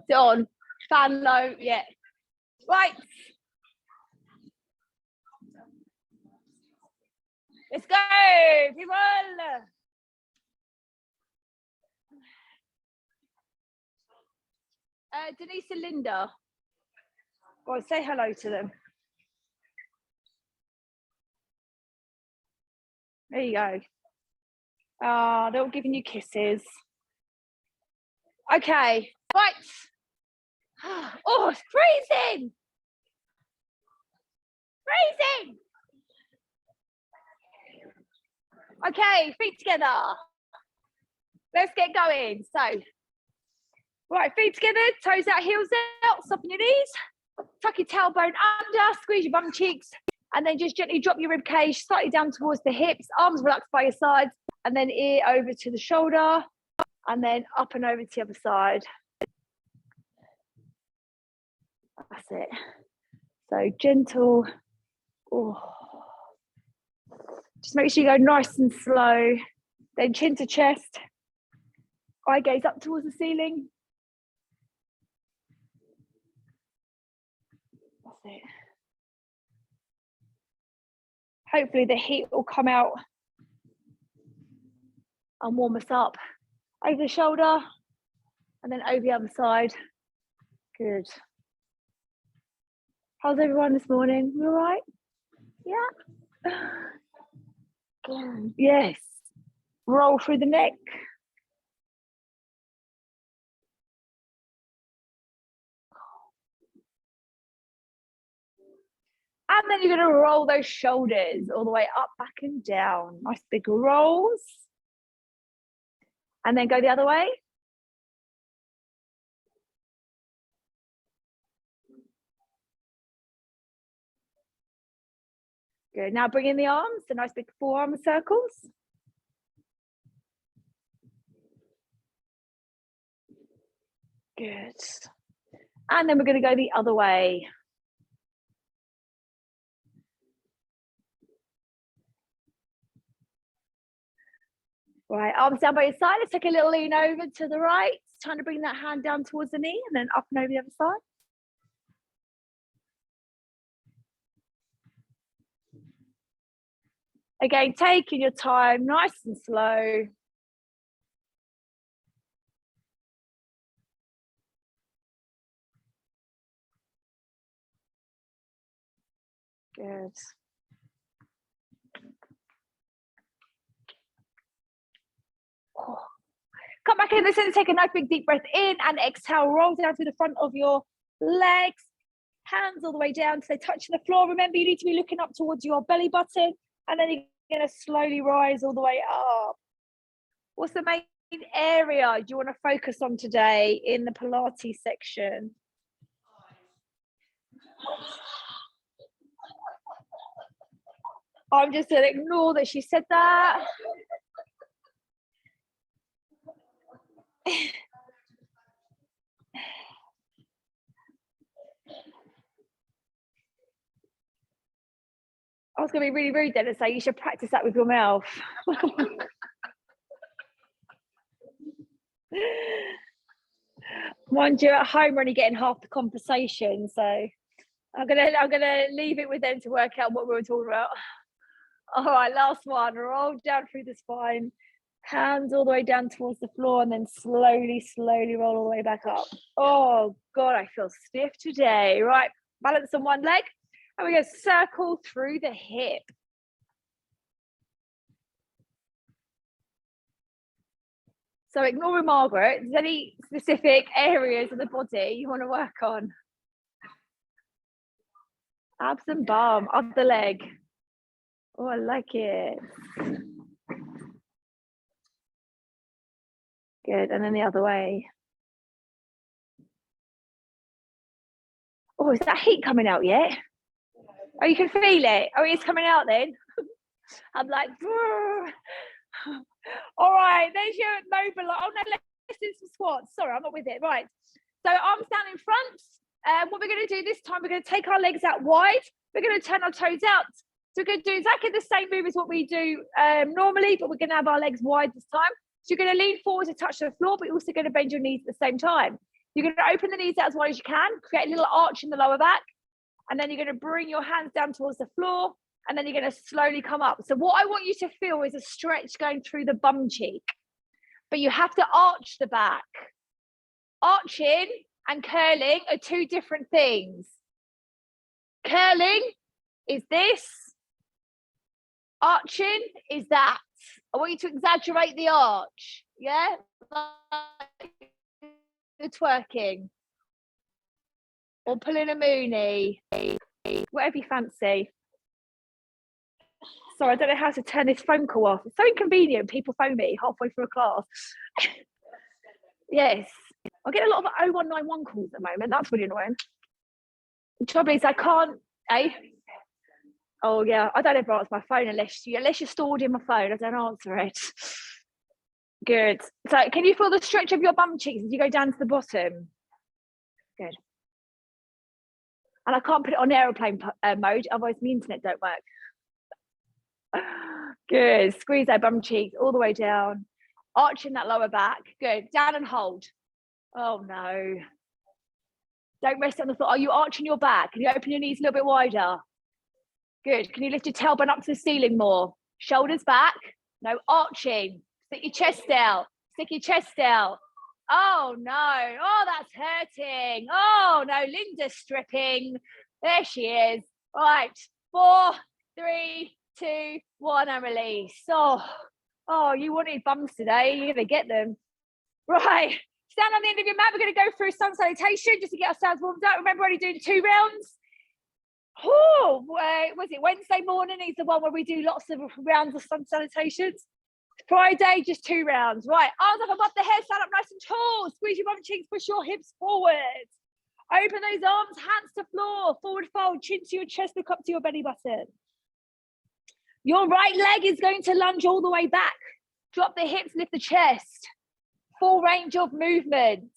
Sit on, fan low, yeah. Right. Let's go, people. Denise and Linda. Go on, say hello to them. There you go. They're all giving you kisses. Okay, right. Oh, it's freezing. Freezing. Okay, feet together. Let's get going. So, right, feet together, toes out, heels out, soften your knees. Tuck your tailbone under, squeeze your bum cheeks, and then just gently drop your rib cage slightly down towards the hips, arms relaxed by your sides, and then ear over to the shoulder, and then up and over to the other side. That's it. So gentle. Oh. Just make sure you go nice and slow. Then chin to chest. Eye gaze up towards the ceiling. That's it. Hopefully the heat will come out and warm us up. Over the shoulder and then over the other side. Good. How's everyone this morning? You all right? Yeah. Good. Yes. Roll through the neck. And then you're going to roll those shoulders all the way up, back and down. Nice big rolls. And then go the other way. Good. Now bring in the arms, the nice big forearm circles. Good. And then we're going to go the other way. Right, arms down by your side. Let's take a little lean over to the right. Trying to bring that hand down towards the knee and then up and over the other side. Again, taking your time, nice and slow. Good. Oh. Come back in the center, take a nice big deep breath in and exhale, roll down through the front of your legs. Hands all the way down so they touch the floor. Remember, you need to be looking up towards your belly button. And then you're going to slowly rise all the way up. What's the main area you want to focus on today in the Pilates section? I'm just going to ignore that she said that. I was going to be really rude then and say you should practice that with your mouth. Mind you, at home we're only getting half the conversation, so I'm gonna leave it with them to work out what we were talking about. All right, last one. Roll down through the spine, hands all the way down towards the floor, and then slowly roll all the way back up. Oh God, I feel stiff today. Right, balance on one leg. And we're going to circle through the hip. So ignore Margaret. Is there any specific areas of the body you want to work on? Abs and bum, up the leg. Oh, I like it. Good, and then the other way. Oh, is that heat coming out yet? Oh, you can feel it. Oh, it's coming out then. I'm like, all right, there's your mobil. Oh no, let's do some squats. Sorry, I'm not with it. Right. So arms down in front. What we're going to do this time, we're going to take our legs out wide. We're going to turn our toes out So we're going to do exactly the same move as what we do normally, but we're going to have our legs wide this time. So you're going to lean forward to touch the floor, but you're also going to bend your knees at the same time. You're going to open the knees out as wide as you can, create a little arch in the lower back, and then you're going to bring your hands down towards the floor, and then you're going to slowly come up. So what I want you to feel is a stretch going through the bum cheek, but you have to arch the back. Arching and curling are two different things. Curling is this. Arching is that. I want you to exaggerate the arch. Yeah? You're twerking. Or pulling a moonie. Whatever you fancy. Sorry, I don't know how to turn this phone call off. It's so inconvenient. People phone me halfway through a class. Yes. I get a lot of 0191 calls at the moment. That's really annoying. The trouble is I can't, Oh yeah, I don't ever answer my phone unless you're stored in my phone. I don't answer it. Good. So can you feel the stretch of your bum cheeks as you go down to the bottom? Good. And I can't put it on aeroplane mode, otherwise my internet don't work. Good. Squeeze that bum cheeks all the way down. Arching that lower back. Good. Down and hold. Oh no. Don't rest on the floor. Are you arching your back? Can you open your knees a little bit wider? Good. Can you lift your tailbone up to the ceiling more? Shoulders back. No arching. Stick your chest out. Stick your chest out. Oh no. Oh, that's hurting. Oh no. Linda's stripping. There she is. All right. 4, 3, 2, 1, and release. Oh, you wanted bums today. You're gonna get them. Right. Stand on the end of your mat. We're going to go through sun salutation just to get ourselves warmed up. Remember, we're only doing 2 rounds. Oh, was it Wednesday morning? Is the one where we do lots of rounds of sun salutations. Friday, just 2 rounds. Right, arms up above the head, stand up nice and tall. Squeeze your bum cheeks, push your hips forward. Open those arms, hands to floor, forward fold, chin to your chest, look up to your belly button. Your right leg is going to lunge all the way back. Drop the hips, lift the chest. Full range of movements.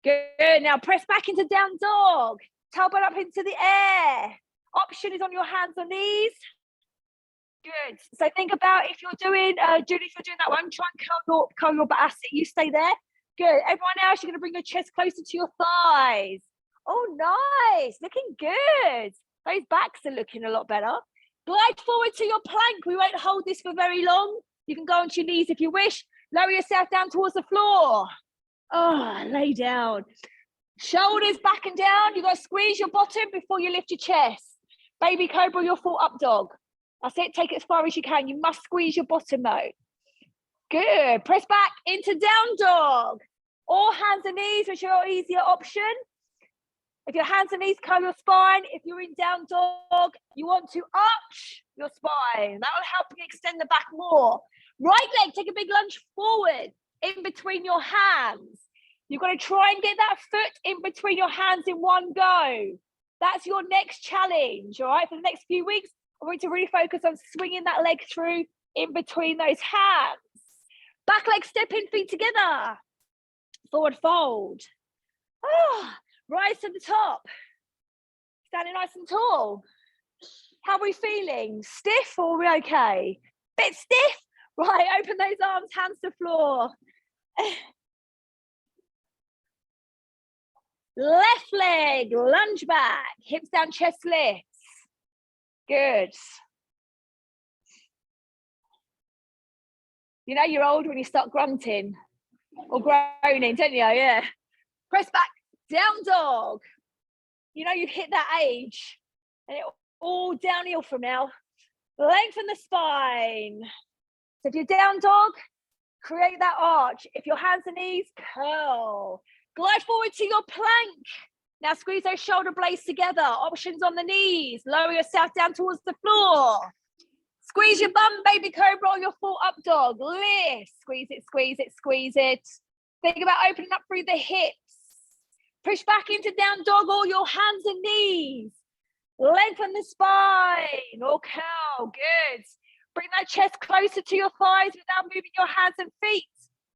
Good. Now press back into down dog. Tailbone up into the air. Option is on your hands or knees. Good. So think about if you're doing, Julie, if you're doing that one, try and curl your back. You stay there. Good. Everyone else, you're going to bring your chest closer to your thighs. Oh, nice. Looking good. Those backs are looking a lot better. Glide forward to your plank. We won't hold this for very long. You can go onto your knees if you wish. Lower yourself down towards the floor. Oh, lay down. Shoulders back and down. You've got to squeeze your bottom before you lift your chest. Baby cobra, your full up dog. That's it. Take it as far as you can. You must squeeze your bottom though. Good. Press back into down dog. Or hands and knees, which are your easier option. If your hands and knees curl your spine, if you're in down dog, you want to arch your spine. That will help you extend the back more. Right leg, take a big lunge forward in between your hands. You've got to try and get that foot in between your hands in one go. That's your next challenge, all right? For the next few weeks, I want you to really focus on swinging that leg through in between those hands. Back leg, step in, feet together. Forward fold. Rise to the top. Standing nice and tall. How are we feeling? Stiff or are we okay? Bit stiff? Right, open those arms, hands to floor. Left leg, lunge back, hips down, chest lifts. Good. You know you're old when you start grunting or groaning, don't you? Yeah. Press back, down dog. You know you've hit that age and it's all downhill from now. Lengthen the spine. So if you're down dog, create that arch. If your hands and knees, curl. Glide forward to your plank. Now squeeze those shoulder blades together. Options on the knees. Lower yourself down towards the floor. Squeeze your bum, baby cobra, or your full up dog. Lift. Squeeze it, squeeze it, squeeze it. Think about opening up through the hips. Push back into down dog or your hands and knees. Lengthen the spine or curl. Good. Bring that chest closer to your thighs without moving your hands and feet.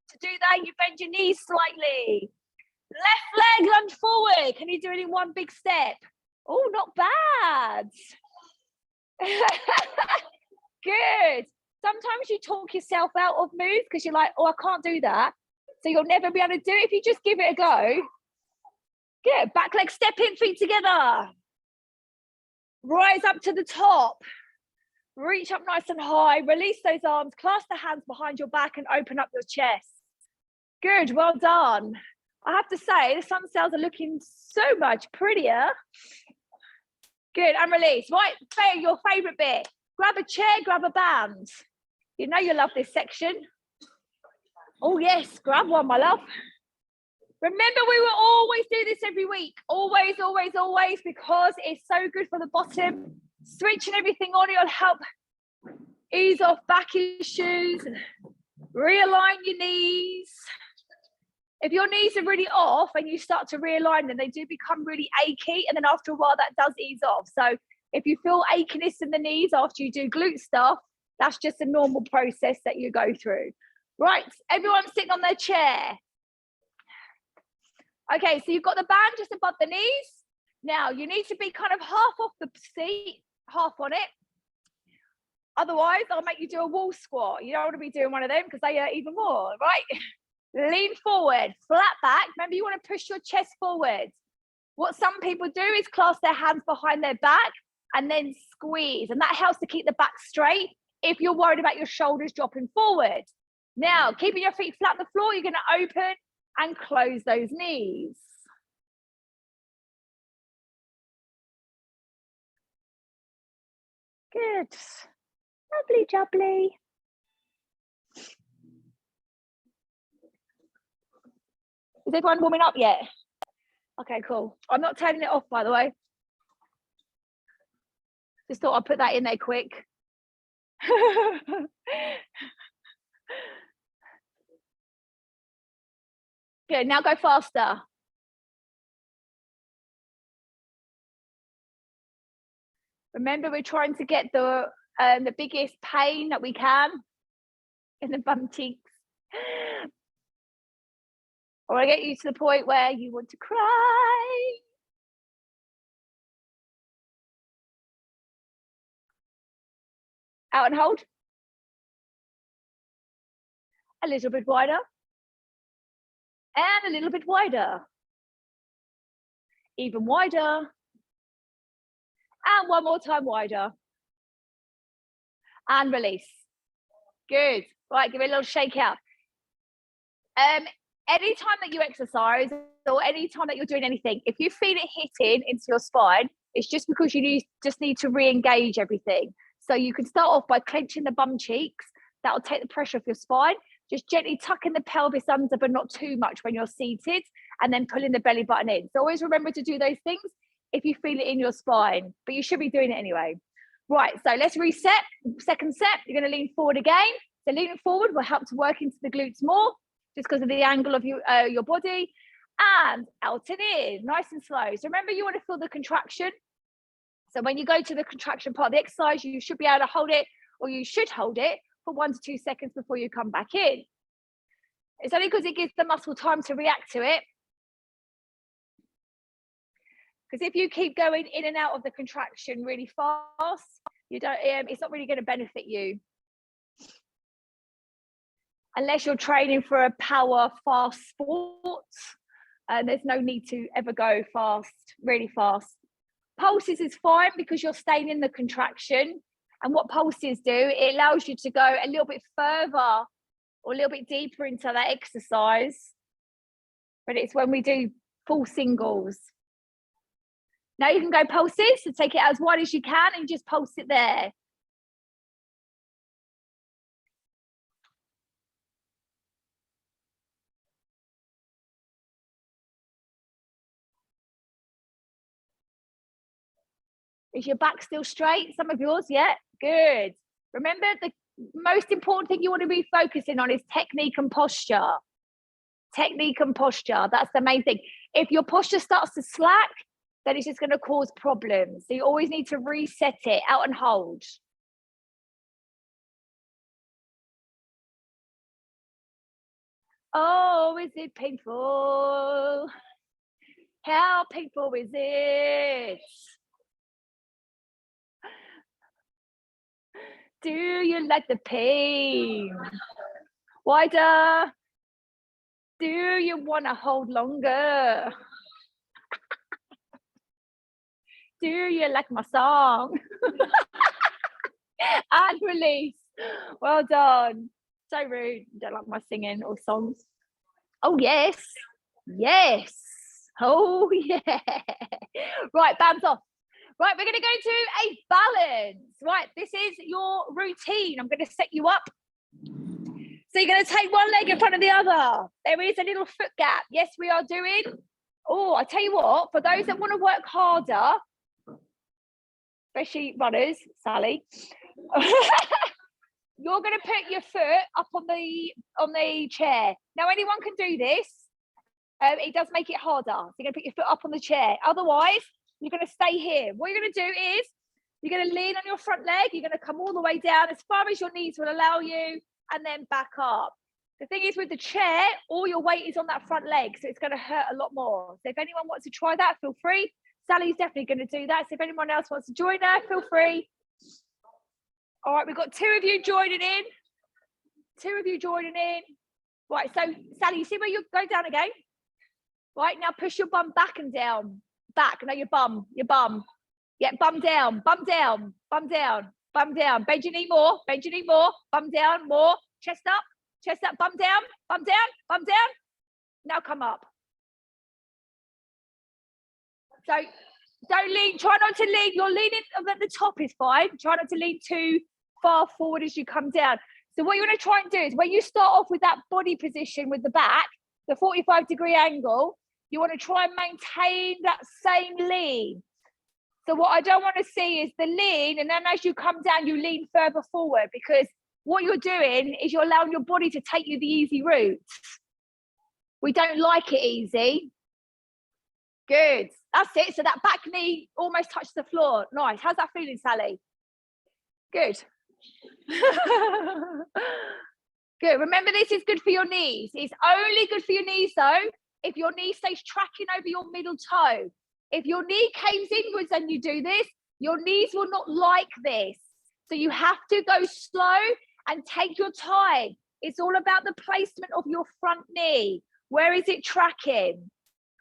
To do that, you bend your knees slightly. Left leg, lunge forward. Can you do it in one big step? Oh, not bad. Good. Sometimes you talk yourself out of moves because you're like, oh, I can't do that. So you'll never be able to do it if you just give it a go. Good. Back leg step in, feet together. Rise up to the top. Reach up nice and high. Release those arms. Clasp the hands behind your back and open up your chest. Good. Well done. I have to say, the sun cells are looking so much prettier. Good. And release. Right. Your favorite bit. Grab a chair, grab a band. You know you love this section. Oh, yes. Grab one, my love. Remember, we will always do this every week. Always, always, always, because it's so good for the bottom. Switching everything on, it'll help ease off back issues. Realign your knees. If your knees are really off and you start to realign them, they do become really achy. And then after a while, that does ease off. So if you feel achiness in the knees after you do glute stuff, that's just a normal process that you go through. Right, everyone sitting on their chair. Okay, so you've got the band just above the knees. Now you need to be kind of half off the seat, half on it. Otherwise, I'll make you do a wall squat. You don't want to be doing one of them because they hurt even more, right? Lean forward, flat back. Remember, you want to push your chest forward. What some people do is clasp their hands behind their back and then squeeze. And that helps to keep the back straight if you're worried about your shoulders dropping forward. Now, keeping your feet flat on the floor, you're going to open and close those knees. Good. Lovely jubbly. Is everyone warming up yet? Okay, cool. I'm not turning it off, by the way. Just thought I'd put that in there quick. Good, now go faster. Remember, we're trying to get the biggest pain that we can in the bum cheeks. I want to get you to the point where you want to cry. Out and hold. A little bit wider. And a little bit wider. Even wider. And one more time wider. And release. Good. Right, give it a little shake out. Anytime that you exercise or anytime that you're doing anything, if you feel it hitting into your spine, it's just because you just need to re-engage everything. So you can start off by clenching the bum cheeks. That'll take the pressure off your spine. Just gently tucking the pelvis under, but not too much when you're seated, and then pulling the belly button in. So always remember to do those things if you feel it in your spine, but you should be doing it anyway. Right, so let's reset. Second set, you're going to lean forward again. So leaning forward will help to work into the glutes more, just because of the angle of your body. And out and in, nice and slow. So remember, you want to feel the contraction. So when you go to the contraction part of the exercise, you should be able to hold it, or you should hold it for 1 to 2 seconds before you come back in. It's only because it gives the muscle time to react to it. Because if you keep going in and out of the contraction really fast, you don't. It's not really going to benefit you. Unless you're training for a power fast sport, there's no need to ever go fast, really fast. Pulses is fine because you're staying in the contraction. And what pulses do, it allows you to go a little bit further or a little bit deeper into that exercise. But it's when we do full singles. Now you can go pulses, so take it as wide as you can and just pulse it there. Is your back still straight? Some of yours, yeah, good. Remember, the most important thing you want to be focusing on is technique and posture. Technique and posture, that's the main thing. If your posture starts to slack, then it's just going to cause problems. So you always need to reset it, out and hold. Oh, is it painful? How painful is it? Do you like the pain? Wider. Do you want to hold longer? Do you like my song? And release. Well done. So rude. Don't like my singing or songs. Oh, yes. Yes. Oh, yeah. Right, bands off. Right, we're going to go to a balance. Right, this is your routine. I'm going to set you up. So you're going to take one leg in front of the other. There is a little foot gap. Yes, we are doing. Oh, I tell you what, for those that want to work harder, especially runners, Sally, you're going to put your foot up on the chair. Now, anyone can do this. It does make it harder. So you're going to put your foot up on the chair. Otherwise, you're going to stay here. What you're going to do is you're going to lean on your front leg. You're going to come all the way down as far as your knees will allow you, and then back up. The thing is, with the chair, all your weight is on that front leg, so it's going to hurt a lot more. So if anyone wants to try that, feel free. Sally's definitely going to do that. So if anyone else wants to join her, feel free. All right, we've got 2 of you joining in. 2 of you joining in. Right, so Sally, you see where you go down again? Right, now push your bum back and down. Back, no, your bum. Yeah, bum down, bum down, bum down, bum down. Bend your knee more, bend your knee more. Bum down, more. Chest up, bum down, bum down, bum down. Now come up. So don't lean, try not to lean. You're leaning at the top is fine. Try not to lean too far forward as you come down. So what you want to try and do is when you start off with that body position with the back, the 45-degree angle, you want to try and maintain that same lean. So what I don't want to see is the lean, and then as you come down, you lean further forward, because what you're doing is you're allowing your body to take you the easy route. We don't like it easy. Good. That's it. So that back knee almost touched the floor. Nice. How's that feeling, Sally? Good. Good. Remember, this is good for your knees. It's only good for your knees, though, if your knee stays tracking over your middle toe. If your knee caves inwards and you do this, your knees will not like this. So you have to go slow and take your time. It's all about the placement of your front knee. Where is it tracking?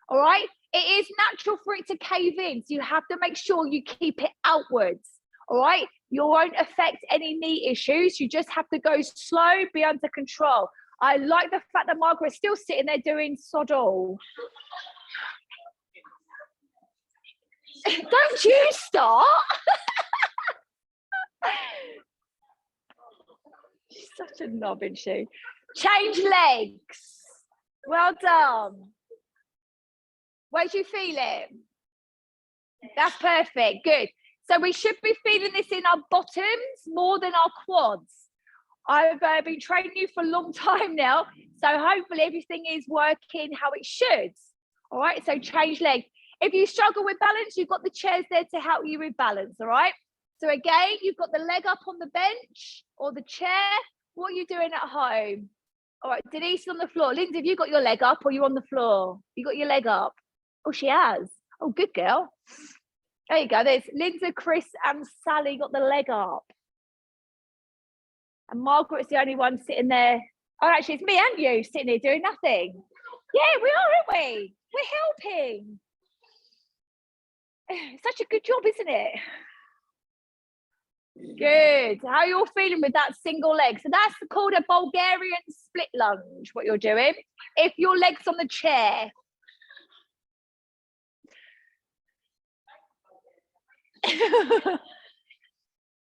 All right. It is natural for it to cave in. So you have to make sure you keep it outwards. All right. You won't affect any knee issues. You just have to go slow, be under control. I like the fact that Margaret's still sitting there doing sod all. Don't you start. She's such a knob, isn't she? Change legs. Well done. Where do you feel it? That's perfect. Good. So we should be feeling this in our bottoms more than our quads. I've been training you for a long time now, so hopefully everything is working how it should. All right, so change legs. If you struggle with balance, you've got the chairs there to help you with balance, all right? So again, you've got the leg up on the bench or the chair. What are you doing at home? All right, Denise is on the floor. Lindsay, have you got your leg up or you on the floor? You got your leg up? Oh, she has. Oh, good girl. There you go. There's Lindsay, Chris and Sally got the leg up. And Margaret's the only one sitting there. Oh, actually, it's me and you sitting here doing nothing. Yeah, we are, aren't we? We're helping. It's such a good job, isn't it? Good. How are you all feeling with that single leg? So that's called a Bulgarian split lunge, what you're doing. If your leg's on the chair.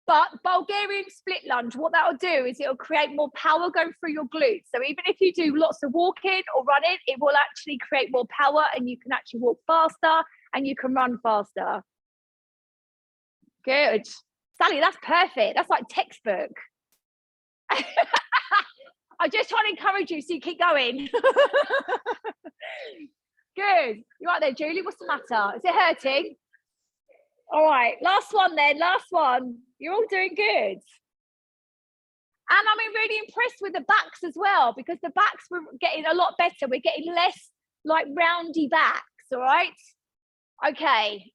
But Bulgarian split lunge, what that'll do is it'll create more power going through your glutes. So even if you do lots of walking or running, it will actually create more power and you can actually walk faster and you can run faster. Good. Sally, that's perfect. That's like textbook. I'm just trying to encourage you so you keep going. Good. You're right there, Julie. What's the matter? Is it hurting? All right. Last one then. Last one. You're all doing good. And I'm really impressed with the backs as well, because the backs were getting a lot better. We're getting less like roundy backs. All right. Okay.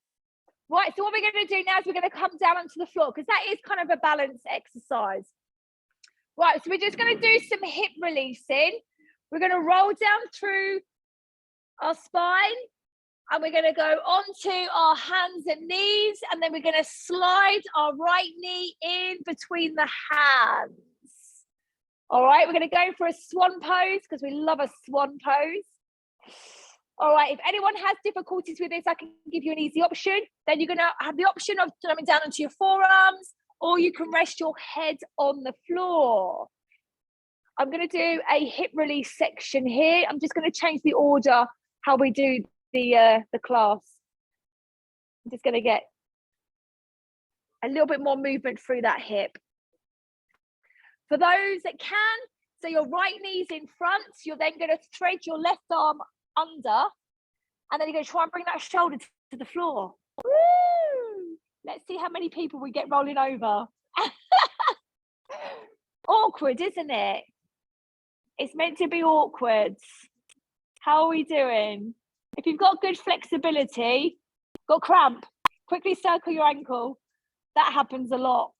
Right, so what we're going to do now is we're going to come down onto the floor because that is kind of a balance exercise. Right, so we're just going to do some hip releasing. We're going to roll down through our spine and we're going to go onto our hands and knees, and then we're going to slide our right knee in between the hands. All right, we're going to go for a swan pose because we love a swan pose. All right, if anyone has difficulties with this, I can give you an easy option. Then you're going to have the option of coming down onto your forearms, or you can rest your head on the floor. I'm going to do a hip release section here. I'm just going to change the order how we do the class. I'm just going to get a little bit more movement through that hip. For those that can, so your right knee's in front, you're then going to thread your left arm under, and then you're going to try and bring that shoulder to the floor. Woo! Let's see how many people we get rolling over. Awkward, isn't it? It's meant to be awkward. How are we doing? If you've got good flexibility, got cramp, quickly circle your ankle. That happens a lot.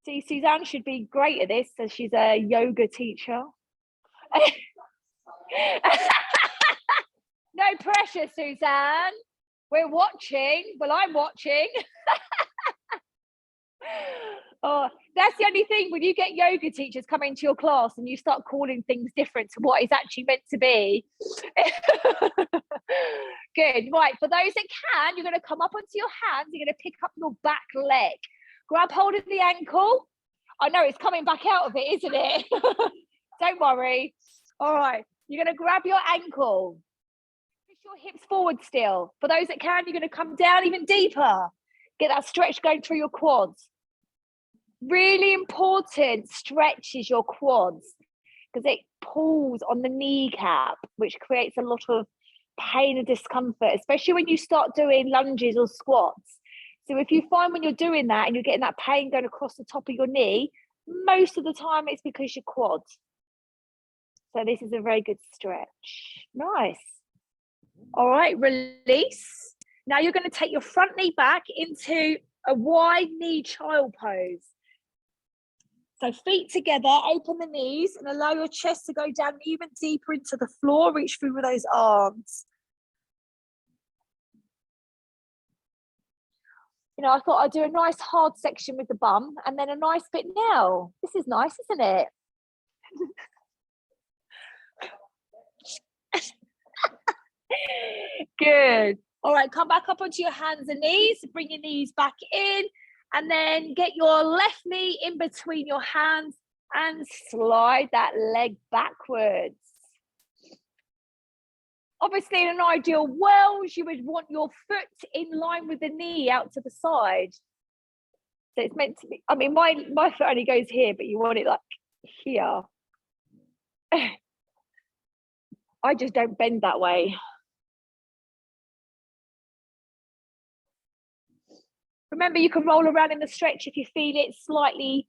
See, Suzanne should be great at this, as she's a yoga teacher. No pressure, Suzanne. We're watching. Well, I'm watching. Oh, that's the only thing when you get yoga teachers come into your class and you start calling things different to what is actually meant to be. Good. Right, for those that can, you're going to come up onto your hands. You're going to pick up your back leg. Grab hold of the ankle. I know it's coming back out of it, isn't it? Don't worry. All right, you're going to grab your ankle. Push your hips forward still. For those that can, you're going to come down even deeper. Get that stretch going through your quads. Really important stretch is your quads, because it pulls on the kneecap, which creates a lot of pain and discomfort, especially when you start doing lunges or squats. So if you find when you're doing that and you're getting that pain going across the top of your knee, most of the time it's because your quads. So this is a very good stretch. Nice. All right, release. Now you're going to take your front knee back into a wide knee child pose. So feet together, open the knees and allow your chest to go down even deeper into the floor. Reach through with those arms. You know, I thought I'd do a nice hard section with the bum and then a nice bit now. This is nice, isn't it? Good. All right, come back up onto your hands and knees. Bring your knees back in. And then get your left knee in between your hands and slide that leg backwards. Obviously, in an ideal world, you would want your foot in line with the knee out to the side. So it's meant to be, I mean, my foot only goes here, but you want it like here. I just don't bend that way. Remember, you can roll around in the stretch if you feel it slightly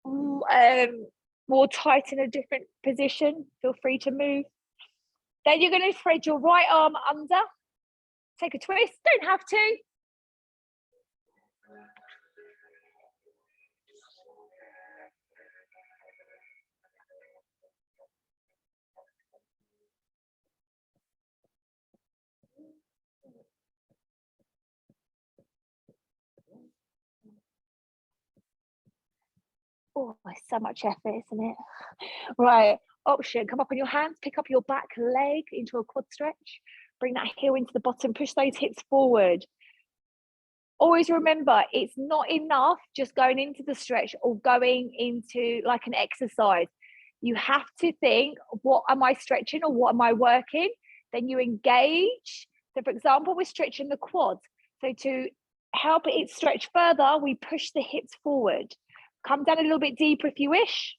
more tight in a different position. Feel free to move. Then you're going to thread your right arm under. Take a twist. Don't have to. Oh, it's so much effort, isn't it? Right, option, come up on your hands, pick up your back leg into a quad stretch, bring that heel into the bottom, push those hips forward. Always remember, it's not enough just going into the stretch or going into like an exercise. You have to think, what am I stretching or what am I working? Then you engage. So for example, we're stretching the quads. So to help it stretch further, we push the hips forward. Come down a little bit deeper if you wish.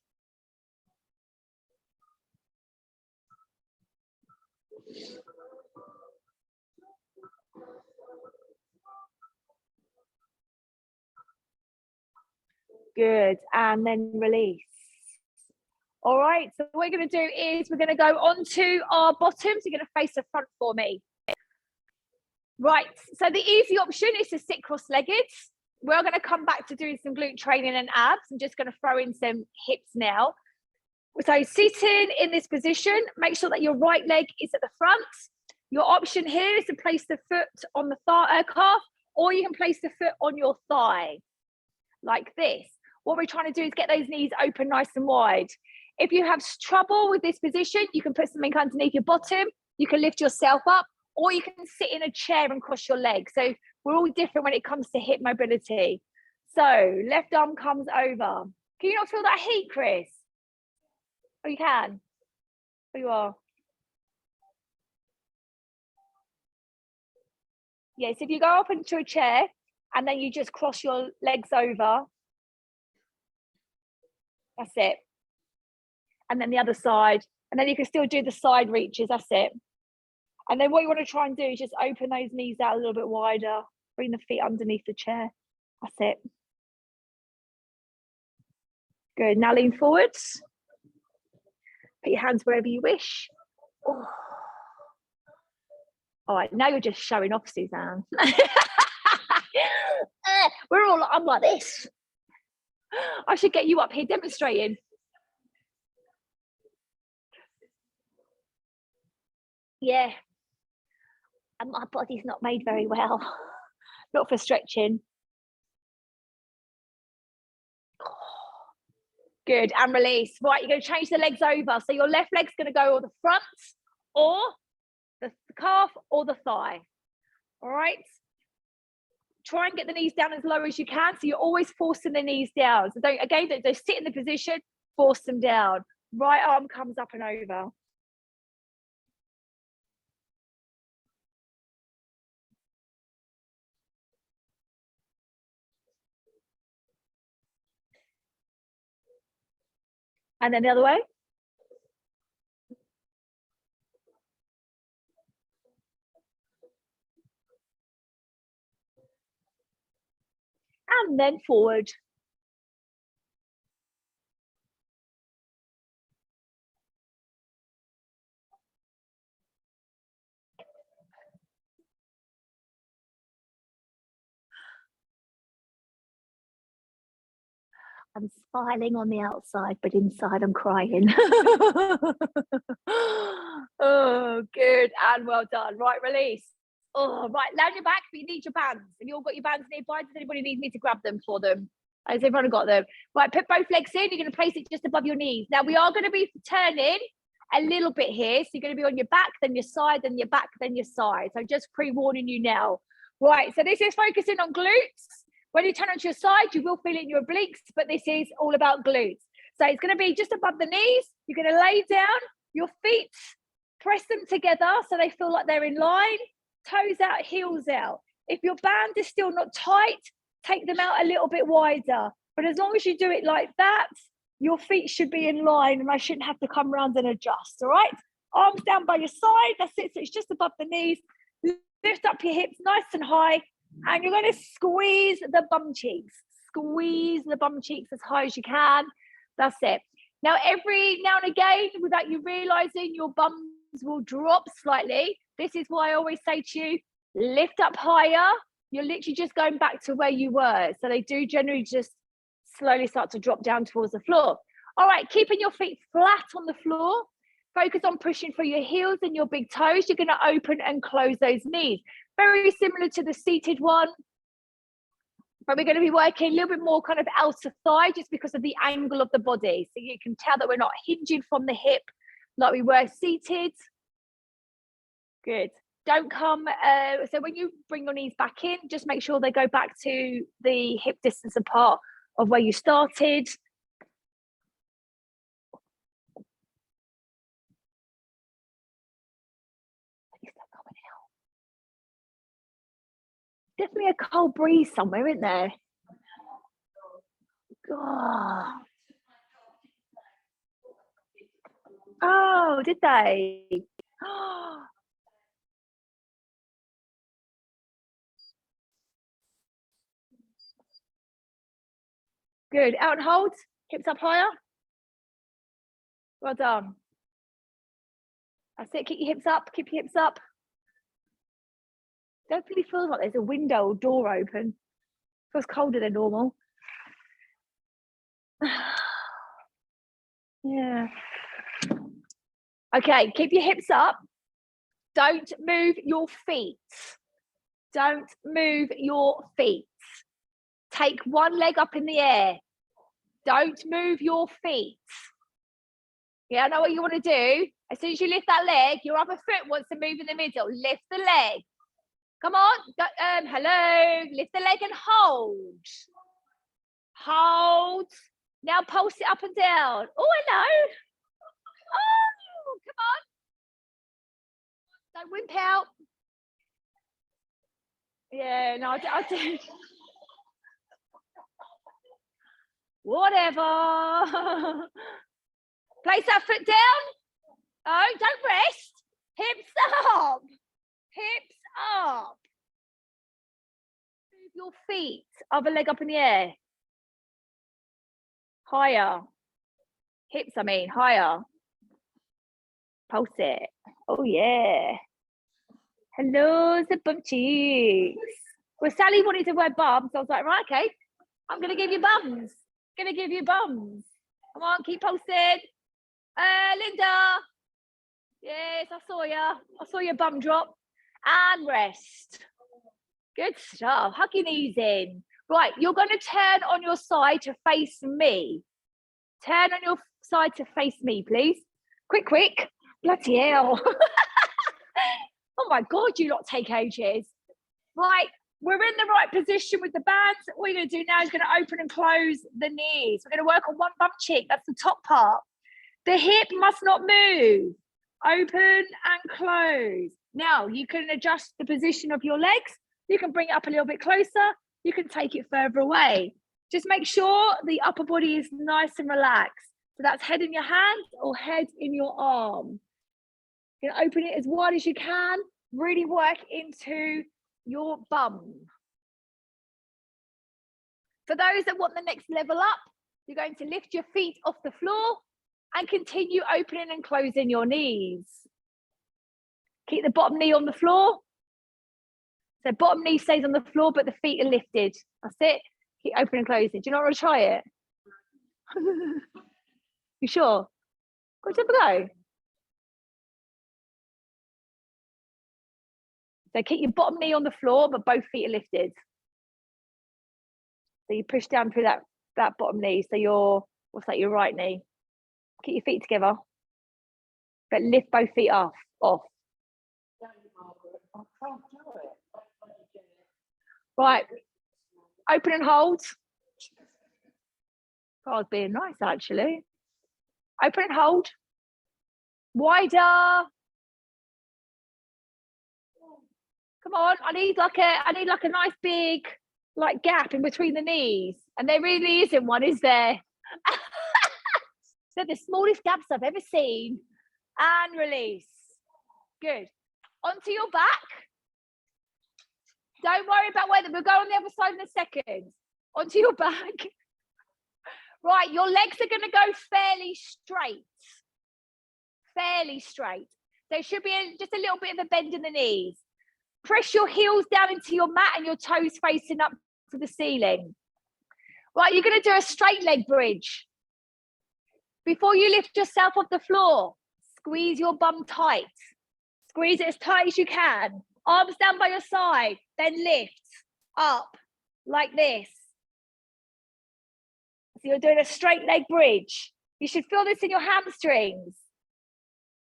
Good, and then release. All right, so what we're going to do is we're going to go onto our bottoms. You're going to face the front for me. Right, so the easy option is to sit cross-legged. We're going to come back to doing some glute training and abs. I'm just going to throw in some hips now. So sitting in this position, make sure that your right leg is at the front. Your option here is to place the foot on the calf, or you can place the foot on your thigh, like this. What we're trying to do is get those knees open nice and wide. If you have trouble with this position, you can put something underneath your bottom. You can lift yourself up, or you can sit in a chair and cross your legs. So we're all different when it comes to hip mobility. So left arm comes over. Can you not feel that heat, Chris? Oh, you can. Oh, you are. Yes, if you go up into a chair and then you just cross your legs over. That's it. And then the other side. And then you can still do the side reaches. That's it. And then what you want to try and do is just open those knees out a little bit wider. Bring the feet underneath the chair. That's it. Good. Now lean forwards. Put your hands wherever you wish. Oh. All right, now you're just showing off, Suzanne. I'm like this. I should get you up here demonstrating. Yeah. And my body's not made very well. Not for stretching. Good, and release. Right, you're going to change the legs over. So your left leg's going to go on the front or the calf or the thigh. All right. Try and get the knees down as low as you can. So you're always forcing the knees down. So don't sit in the position, force them down. Right arm comes up and over. And then the other way. And then forward. I'm smiling on the outside, but inside I'm crying. Oh, good. And well done. Right, release. Oh, right. Lay on your back, but you need your bands. Have you all got your bands nearby? Does anybody need me to grab them for them? Has everyone got them? Right, put both legs in. You're going to place it just above your knees. Now, we are going to be turning a little bit here. So you're going to be on your back, then your side, then your back, then your side. So just pre-warning you now. Right, so this is focusing on glutes. When you turn onto your side, you will feel it in your obliques, but this is all about glutes. So it's going to be just above the knees. You're going to lay down your feet, press them together so they feel like they're in line, toes out, heels out. If your band is still not tight, take them out a little bit wider. But as long as you do it like that, your feet should be in line and I shouldn't have to come around and adjust, all right? Arms down by your side, that's it. So it's just above the knees. Lift up your hips nice and high. And you're going to squeeze the bum cheeks. Squeeze the bum cheeks as high as you can. That's it. Now, every now and again, without you realizing, your bums will drop slightly. This is why I always say to you, lift up higher. You're literally just going back to where you were. So they do generally just slowly start to drop down towards the floor. All right, keeping your feet flat on the floor. Focus on pushing through your heels and your big toes. You're going to open and close those knees. Very similar to the seated one. But we're going to be working a little bit more kind of outer thigh just because of the angle of the body. So you can tell that we're not hinging from the hip like we were seated. Good. Don't come, so when you bring your knees back in, just make sure they go back to the hip distance apart of where you started. Definitely a cold breeze somewhere, isn't there? God. Oh, did they? Good. Out and hold. Hips up higher. Well done. That's it. Keep your hips up. Keep your hips up. Definitely feels like there's a window or door open. Feels colder than normal. Yeah. Okay, keep your hips up. Don't move your feet. Don't move your feet. Take one leg up in the air. Don't move your feet. Yeah, I know what you want to do. As soon as you lift that leg, your other foot wants to move in the middle. Lift the leg. Come on. Hello. Lift the leg and hold. Hold. Now pulse it up and down. Oh, hello. Oh, come on. Don't wimp out. Yeah, no, I'll do. Whatever. Place that foot down. Oh, don't rest. Hips up. Hips up. Move your feet. Other leg up in the air. Higher. Hips, I mean, higher. Pulse it. Oh, yeah. Hello, the bum cheeks. Well, Sally wanted to wear bums. So I was like, right, okay. I'm going to give you bums. Going to give you bums. Come on, keep pulsing. Linda. Yes, I saw you. I saw your bum drop. And rest. Good stuff. Hug your knees in. Right, you're going to turn on your side to face me. Turn on your side to face me, please. Quick. Bloody hell. Oh my God, you lot take ages. Right, we're in the right position with the bands. What we're going to do now is going to open and close the knees. We're going to work on one bum cheek. That's the top part. The hip must not move. Open and close. Now, you can adjust the position of your legs. You can bring it up a little bit closer. You can take it further away. Just make sure the upper body is nice and relaxed. So that's head in your hand or head in your arm. You can open it as wide as you can. Really work into your bum. For those that want the next level up, you're going to lift your feet off the floor and continue opening and closing your knees. Keep the bottom knee on the floor. So bottom knee stays on the floor, but the feet are lifted. That's it. Keep opening and closing. Do you not want to try it? You sure? Go to go. So keep your bottom knee on the floor, but both feet are lifted. So you push down through that bottom knee. So your right knee. Keep your feet together, but lift both feet off. Right. Open and hold. Car's being nice, actually. Open and hold. Wider. Come on. I need like a nice big gap in between the knees. And there really isn't one, is there? So the smallest gaps I've ever seen. And release. Good. Onto your back. Don't worry about whether we'll go on the other side in a second. Onto your back. Right, your legs are going to go fairly straight. Fairly straight. There should be just a little bit of a bend in the knees. Press your heels down into your mat and your toes facing up to the ceiling. Right, you're going to do a straight leg bridge. Before you lift yourself off the floor, squeeze your bum tight. Squeeze it as tight as you can. Arms down by your side, then lift up like this. So you're doing a straight leg bridge. You should feel this in your hamstrings.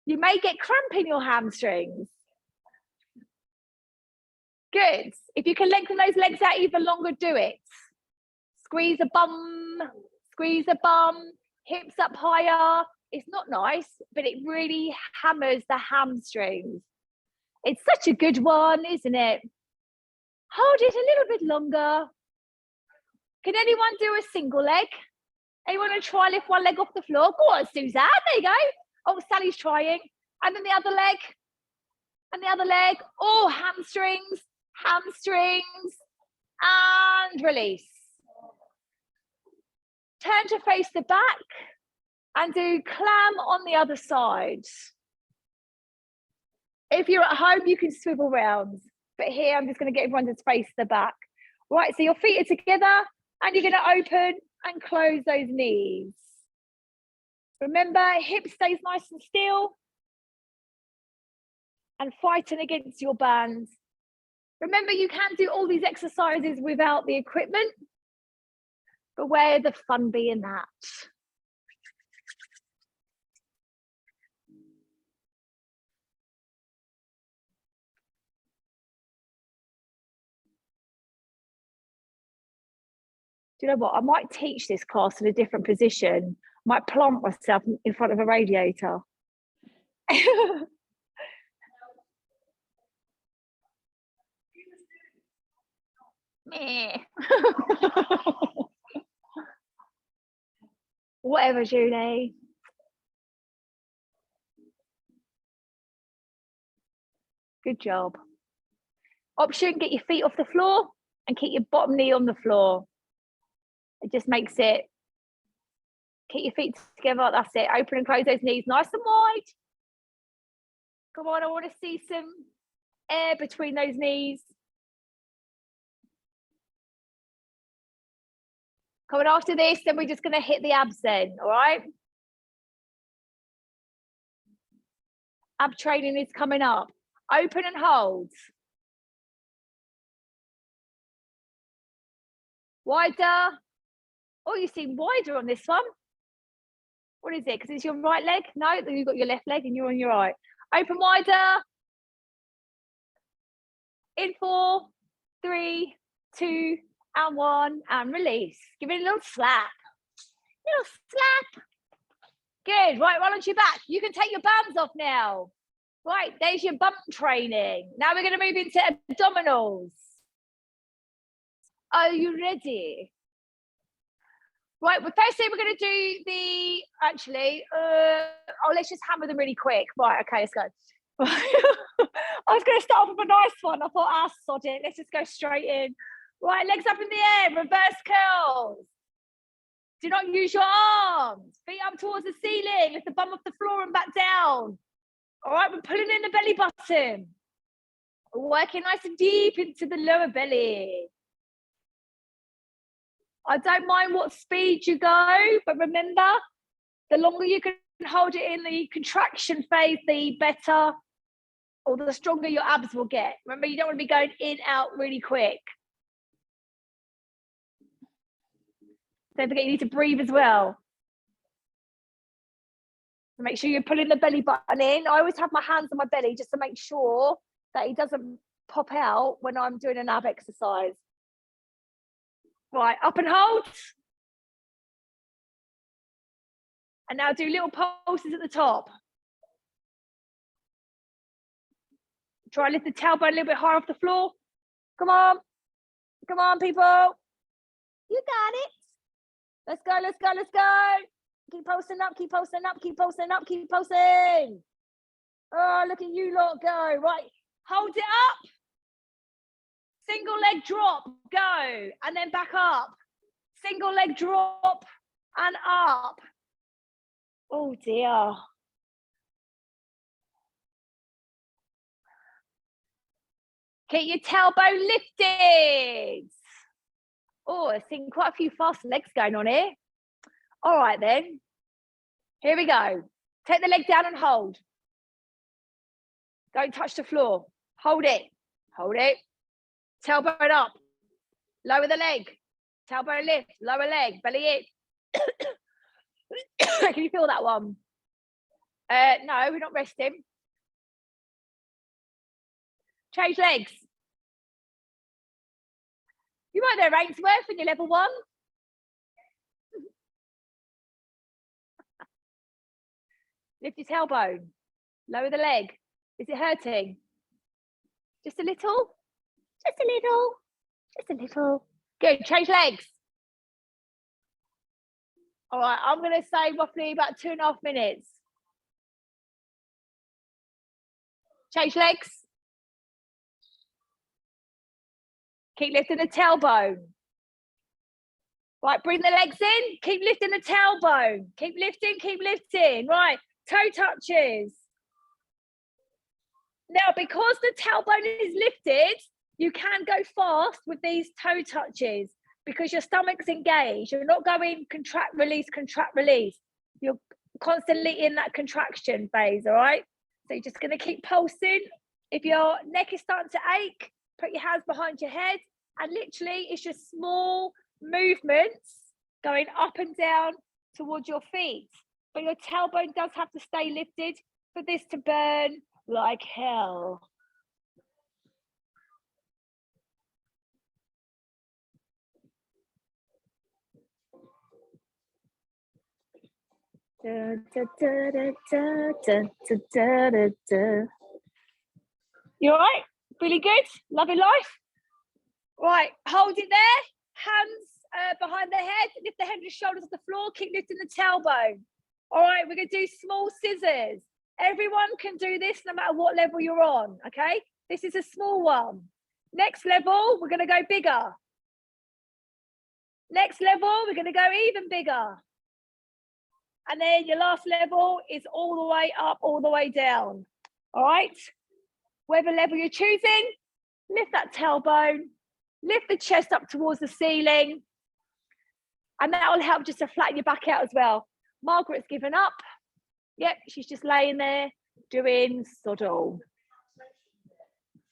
You may get cramp in your hamstrings. Good. If you can lengthen those legs out even longer, do it. Squeeze the bum, hips up higher. It's not nice, but it really hammers the hamstrings. It's such a good one, isn't it? Hold it a little bit longer. Can anyone do a single leg? Anyone want to try lift one leg off the floor? Go on, Suzanne. There you go. Oh, Sally's trying. And then the other leg. And the other leg. Oh, hamstrings. And release. Turn to face the back and do clam on the other side. If you're at home, you can swivel round. But here, I'm just going to get everyone to face the back. Right, so your feet are together and you're going to open and close those knees. Remember, hip stays nice and still and fighting against your bands. Remember, you can do all these exercises without the equipment, but where the fun be in that? Do you know what? I might teach this class in a different position. I might plant myself in front of a radiator. Whatever, Julie. Good job. Option, get your feet off the floor and keep your bottom knee on the floor. It just makes it, keep your feet together, that's it. Open and close those knees nice and wide. Come on, I want to see some air between those knees. Coming after this, then we're just going to hit the abs then, all right? Ab training is coming up. Open and hold. Wider. Oh, you seem wider on this one. What is it? Because it's your right leg? No, you've got your left leg and you're on your right. Open wider. In 4, 3, 2, and 1, and release. Give it a little slap. Little slap. Good. Right, roll onto your back. You can take your bands off now. Right, there's your bump training. Now we're going to move into abdominals. Are you ready? Right, well, first thing we're going to do the, actually, let's just hammer them really quick. Right, okay, let's go. I was going to start off with a nice one. I thought, sod it. Let's just go straight in. Right, legs up in the air, reverse curls. Do not use your arms. Feet up towards the ceiling. Lift the bum off the floor and back down. All right, we're pulling in the belly button. Working nice and deep into the lower belly. I don't mind what speed you go, but remember, the longer you can hold it in the contraction phase, the better, or the stronger your abs will get. Remember, you don't want to be going in, out really quick. Don't forget, you need to breathe as well. So make sure you're pulling the belly button in. I always have my hands on my belly just to make sure that it doesn't pop out when I'm doing an ab exercise. Right, up and hold. And now do little pulses at the top. Try and lift the tailbone a little bit higher off the floor. Come on. Come on, people. You got it. Let's go, let's go, let's go. Keep posting up, keep posting up, keep posting up, keep posting. Oh, look at you lot go. Right, hold it up. Single leg drop, go. And then back up. Single leg drop and up. Oh dear. Keep your tailbone lifted. Oh, I've seen quite a few fast legs going on here. All right then. Here we go. Take the leg down and hold. Don't touch the floor. Hold it. Hold it. Tailbone up. Lower the leg. Tailbone lift. Lower leg. Belly in. Can you feel that one? No, we're not resting. Change legs. You might know Ainsworth when you're level 1. Lift your tailbone. Lower the leg. Is it hurting? Just a little? Just a little. Just a little. Good. Change legs. All right, I'm going to say roughly about 2.5 minutes. Change legs. Keep lifting the tailbone. Right, bring the legs in. Keep lifting the tailbone. Keep lifting, keep lifting. Right, toe touches. Now, because the tailbone is lifted, you can go fast with these toe touches because your stomach's engaged. You're not going contract, release, contract, release. You're constantly in that contraction phase, all right? So you're just going to keep pulsing. If your neck is starting to ache, put your hands behind your head, and literally it's just small movements going up and down towards your feet. But your tailbone does have to stay lifted for this to burn like hell. Da, da, da, da, da, da, da, da. You all right? Really good? Loving life? Right, hold it there. Hands behind the head. Lift the head and shoulders off the floor. Keep lifting the tailbone. All right, we're going to do small scissors. Everyone can do this no matter what level you're on, okay? This is a small one. Next level, we're going to go bigger. Next level, we're going to go even bigger. And then your last level is all the way up, all the way down. All right? Whatever level you're choosing, lift that tailbone, lift the chest up towards the ceiling, and that will help just to flatten your back out as well. Margaret's given up. Yep, she's just laying there doing sod all.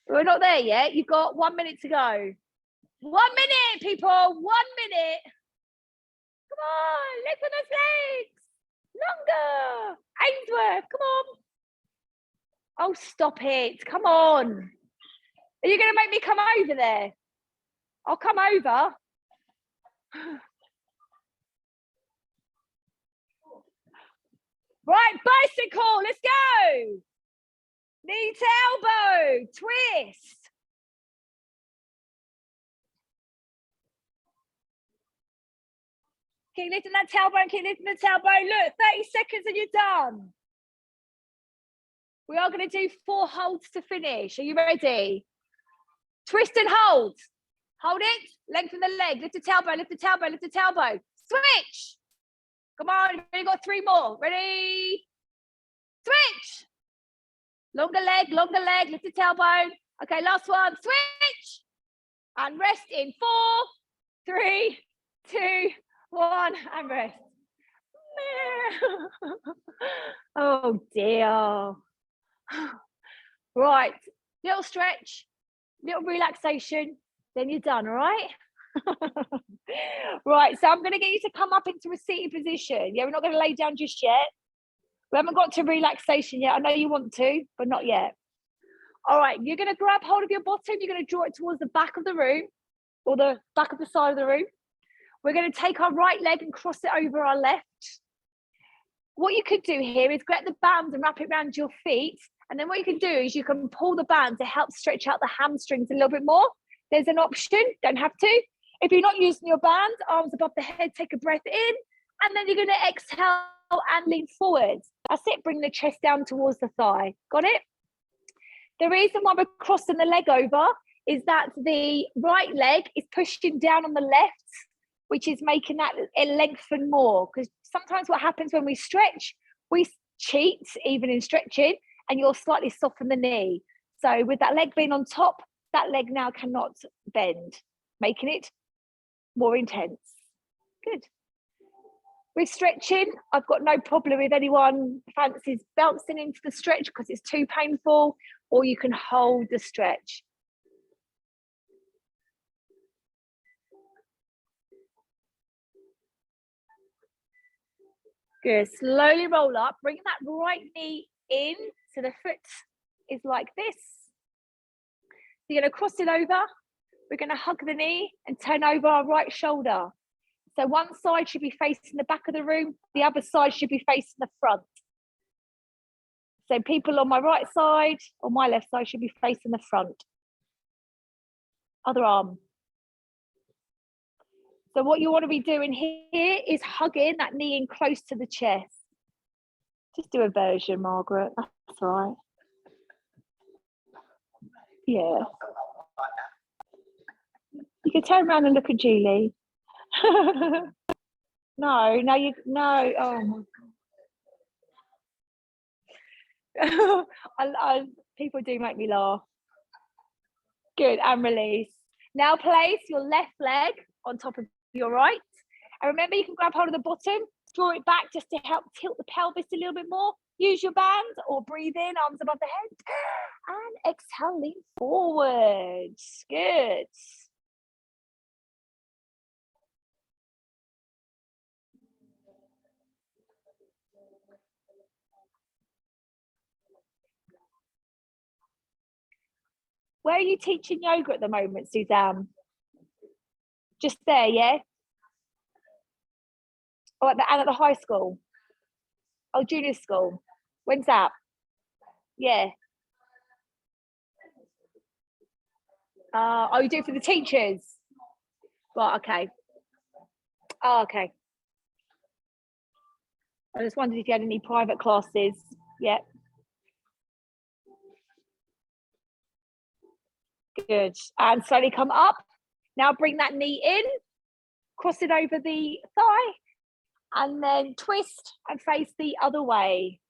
We're not there yet. You've got 1 minute to go. 1 minute, people. 1 minute. Come on, legs on those legs. Longer. Ainsworth, come on. Oh, stop it. Come on. Are you going to make me come over there? I'll come over. Right, bicycle. Let's go. Knee to elbow. Twist. Keep lifting that tailbone. Keep lifting the tailbone. Look, 30 seconds and you're done. We are going to do 4 holds to finish. Are you ready? Twist and hold. Hold it. Lengthen the leg. Lift the tailbone. Lift the tailbone. Lift the tailbone. Switch. Come on. You've only got 3 more. Ready? Switch. Longer leg. Longer leg. Lift the tailbone. Okay, last one. Switch. And rest in 4, 3, 2, 1. And rest. Oh dear. Right, little stretch, little relaxation, then you're done, all right? Right, so I'm going to get you to come up into a seated position. Yeah, we're not going to lay down just yet. We haven't got to relaxation yet. I know you want to, but not yet. All right, you're going to grab hold of your bottom. You're going to draw it towards the back of the room or the back of the side of the room. We're going to take our right leg and cross it over our left. What you could do here is get the band and wrap it around your feet. And then what you can do is you can pull the band to help stretch out the hamstrings a little bit more. There's an option, don't have to. If you're not using your band, arms above the head, take a breath in, and then you're going to exhale and lean forward. That's it, bring the chest down towards the thigh. Got it? The reason why we're crossing the leg over is that the right leg is pushing down on the left, which is making that lengthen more. Because sometimes what happens when we stretch, we cheat even in stretching, and you'll slightly soften the knee. So with that leg being on top, that leg now cannot bend, making it more intense. Good. With stretching, I've got no problem if anyone fancies bouncing into the stretch because it's too painful, or you can hold the stretch. Good. Slowly roll up, bring that right knee in so the foot is like this. So you're going to cross it over. We're going to hug the knee and turn over our right shoulder. So one side should be facing the back of the room. The other side should be facing the front. So people on my right side or my left side should be facing the front. Other arm. So what you want to be doing here is hugging that knee in close to the chest. Just do a version, Margaret. That's all right. Yeah. You can turn around and look at Julie. No. Oh my God. People do make me laugh. Good, and release. Now place your left leg on top of your right. And remember, you can grab hold of the bottom, draw it back just to help tilt the pelvis a little bit more. Use your band or breathe in, arms above the head. And exhale, lean forward. Good. Where are you teaching yoga at the moment, Suzanne? Just there, yeah? Oh, and at the high school? Oh, junior school. When's that? Yeah. Oh, you do it for the teachers? Right, okay. Oh, okay. I just wondered if you had any private classes. Yeah. Good. And slowly come up. Now bring that knee in, cross it over the thigh, and then twist and face the other way.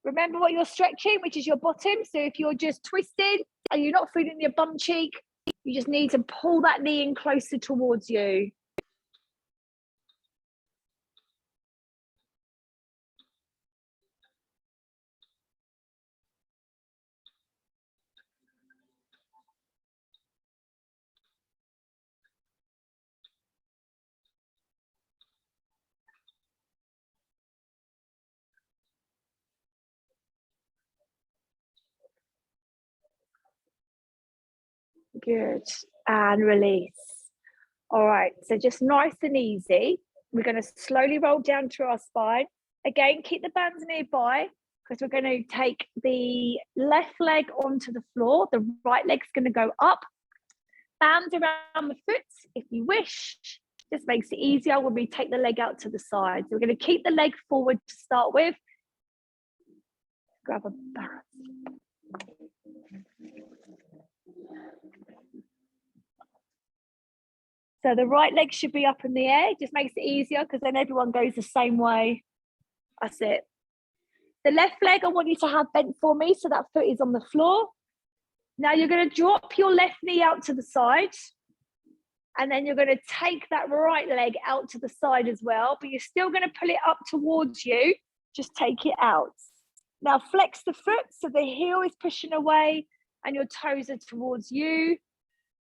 Remember what you're stretching, which is your bottom. So if you're just twisted and you're not feeling your bum cheek, you just need to pull that knee in closer towards you. Good. And release. All right. So just nice and easy. We're going to slowly roll down through our spine. Again, keep the bands nearby because we're going to take the left leg onto the floor. The right leg's going to go up. Bands around the foot if you wish. Just makes it easier when we take the leg out to the side. So we're going to keep the leg forward to start with. Grab a band. So the right leg should be up in the air. It just makes it easier because then everyone goes the same way. That's it. The left leg, I want you to have bent for me so that foot is on the floor. Now you're going to drop your left knee out to the side. And then you're going to take that right leg out to the side as well. But you're still going to pull it up towards you. Just take it out. Now flex the foot so the heel is pushing away and your toes are towards you.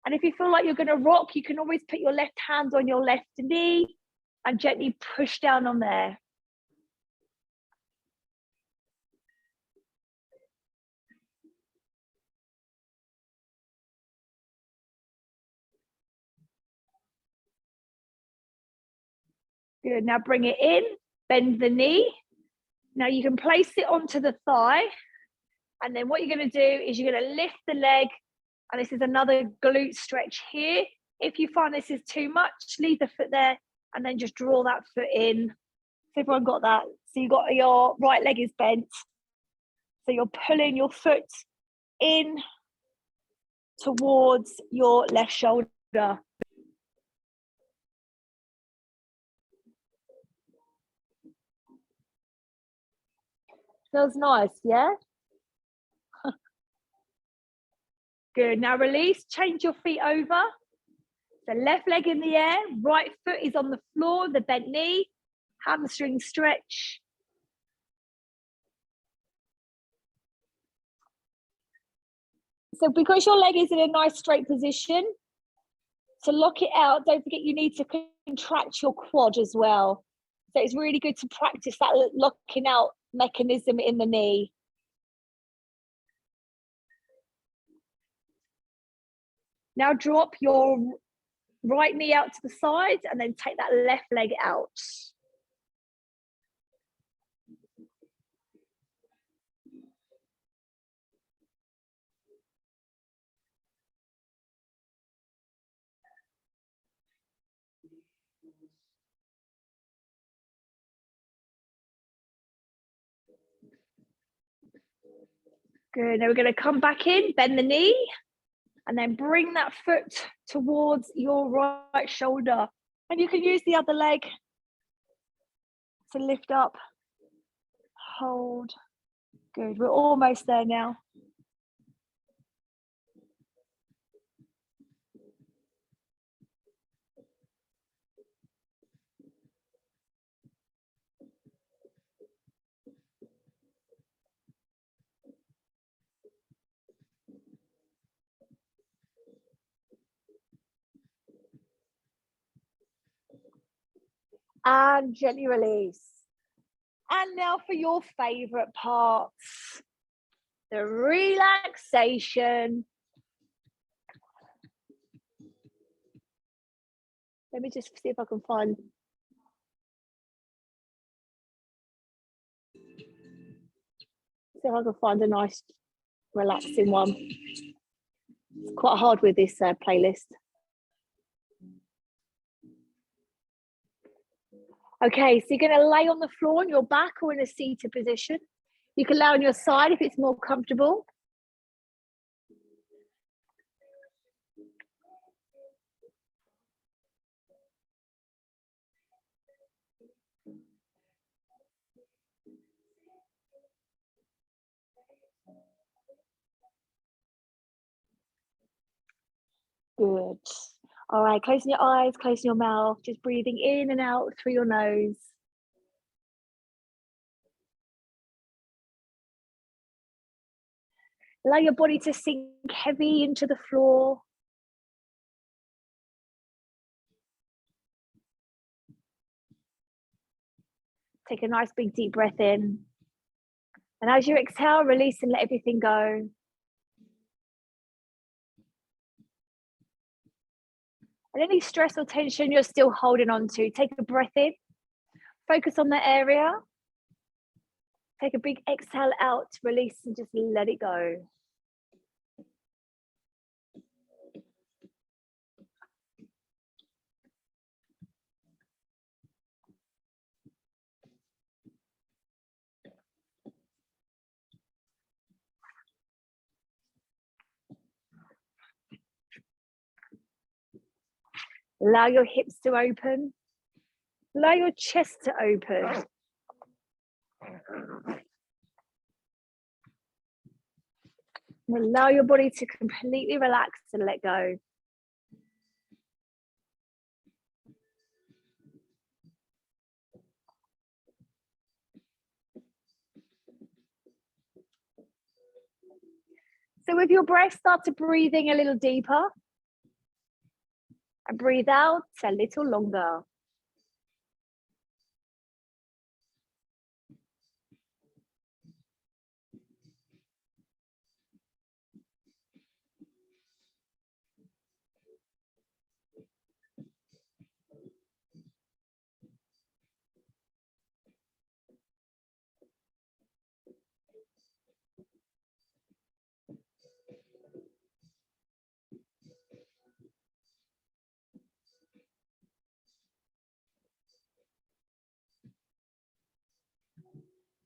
And if you feel like you're going to rock, you can always put your left hand on your left knee and gently push down on there. Good. Now bring it in, bend the knee. Now you can place it onto the thigh. And then what you're going to do is you're going to lift the leg. And this is another glute stretch here. If you find this is too much, leave the foot there and then just draw that foot in. So everyone got that? So you got your right leg is bent. So you're pulling your foot in towards your left shoulder. Feels nice, yeah? Good. Now release, change your feet over. So left leg in the air, right foot is on the floor, the bent knee, hamstring stretch. So because your leg is in a nice straight position, to lock it out, don't forget you need to contract your quad as well. So it's really good to practice that locking out mechanism in the knee. Now drop your right knee out to the side and then take that left leg out. Good. Now we're going to come back in, bend the knee, and then bring that foot towards your right shoulder. And you can use the other leg to lift up, hold. Good, we're almost there now. And gently release. And now for your favorite parts, the relaxation. Let me just see if I can find. See if I can find a nice relaxing one. It's quite hard with this playlist. Okay, so you're going to lay on the floor on your back or in a seated position. You can lay on your side if it's more comfortable. Good. All right, closing your eyes, closing your mouth, just breathing in and out through your nose. Allow your body to sink heavy into the floor. Take a nice big deep breath in. And as you exhale, release and let everything go. And any stress or tension you're still holding on to, take a breath in. Focus on that area. Take a big exhale out, release and just let it go. Allow your hips to open. Allow your chest to open. And allow your body to completely relax and let go. So with your breath, start to breathing a little deeper. And breathe out a little longer.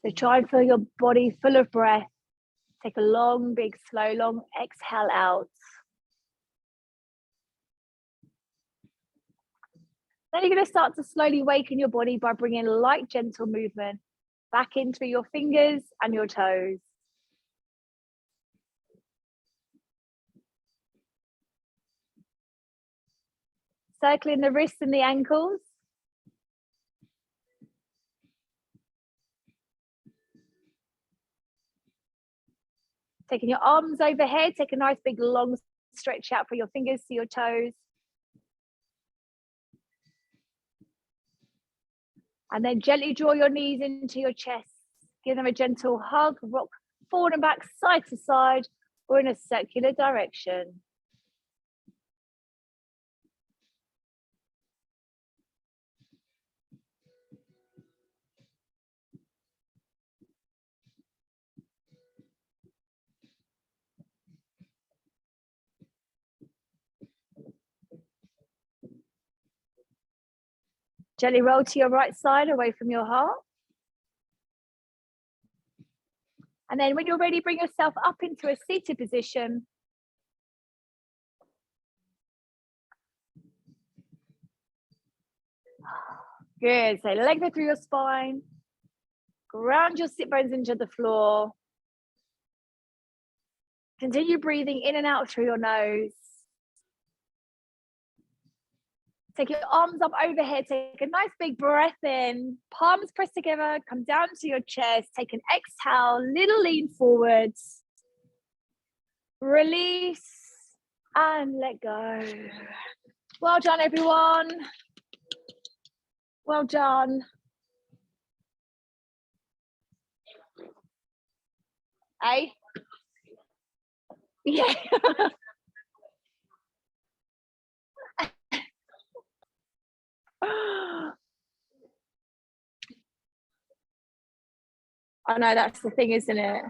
So try and feel your body full of breath. Take a long, big, slow, long exhale out. Then you're going to start to slowly waken your body by bringing light, gentle movement back in through your fingers and your toes. Circling the wrists and the ankles. Taking your arms overhead, take a nice big long stretch out for your fingers to your toes. And then gently draw your knees into your chest. Give them a gentle hug, rock forward and back, side to side, or in a circular direction. Gently roll to your right side away from your heart. And then when you're ready, bring yourself up into a seated position. Good. So leg width through your spine. Ground your sit bones into the floor. Continue breathing in and out through your nose. Take your arms up overhead. Take a nice big breath in. Palms pressed together. Come down to your chest. Take an exhale. Little lean forwards. Release and let go. Well done, everyone. Well done. Eh? Yeah. I know, that's the thing, isn't it?